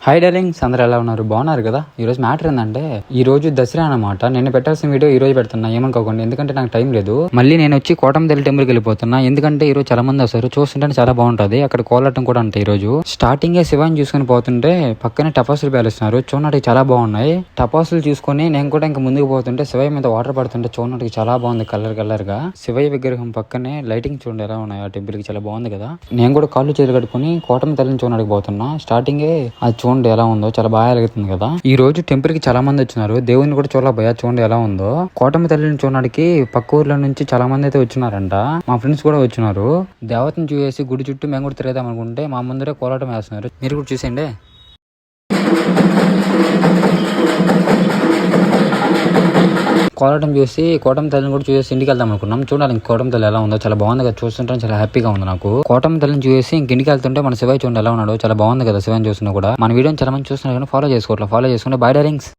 Hi darlings, అందరూ ఎలా ఉన్నారు? బాగున్నారు కదా? ఈ రోజు మ్యాటర్ ఏంటంటే, ఈ రోజు దసరా అన్నమాట. నేను పెట్టాల్సిన వీడియో ఈ రోజు పెడుతున్నా, ఏమనుకోకండి. ఎందుకంటే నాకు టైం లేదు. మళ్ళీ నేను వచ్చి కోటంతల్లి టెంపుల్కి వెళ్ళిపోతున్నా. ఎందుకంటే ఈ రోజు చాలా మంది వస్తారు, చూస్తుంటే చాలా బాగుంటది. అక్కడ కోలాటం కూడా ఉంటాయి. ఈ రోజు స్టార్టింగ్ శివాని చూసుకుని పోతుంటే పక్కనే టపాసులు పేలుస్తున్నారు. చూడడానికి చాలా బాగున్నాయి. టపాసులు చూసుకొని నేను కూడా ఇంకా ముందుకు పోతుంటే శివయ్య మీద వాటర్ పడుతుంటే చూడడానికి చాలా బాగుంది. కలర్ గా శివయ్య విగ్రహం పక్కనే లైటింగ్ చూడండి ఎలా ఉన్నాయి. ఆ టెంపుల్ కి చాలా బాగుంది కదా. నేను కూడా కాళ్ళు చేతులు కట్టుకుని కోటమి తల్లిని చూడడానికి పోతున్నా. స్టార్టింగే అది చూడండి ఎలా ఉందో, చాలా బాగా వెలుగుతుంది కదా. ఈ రోజు టెంపుల్ కి చాలా మంది వచ్చినారు. దేవుని కూడా చూడలేకపోయా, చూడండి ఎలా ఉందో. కోటమి తల్లిని చూడడానికి పక్క ఊర్ల నుంచి చాలా మంది అయితే వచ్చినారంట. మా ఫ్రెండ్స్ కూడా వచ్చినారు. దేవతను చూసేసి గుడి చుట్టూ మేము కూడా తిరగదాం అనుకుంటే మా ముందరే కోలాటం వేస్తున్నారు. మీరు కూడా చూసేయండి. కోలాటం చూసి కోటం తల్లిని కూడా చూసి ఇంటికి వెళ్దాం అనుకున్నాం. చూడాలి కోటం తల్లి ఎలా ఉందో, చాలా బాగుంది కదా. చూస్తుంటే చాలా హ్యాపీగా ఉంది నాకు. కోటం తల్లిని చూసి ఇంటికి వెళ్తుంటే మన శివయ్య చూడండి ఎలా ఉన్నాడు, చాలా బాగుంది కదా. శివని చూస్తున్నా కూడా మన వీడియోని చాలా మంది చూస్తున్నారు కానీ ఫాలో చేసుకుంటే బాయ్ డార్లింగ్స్.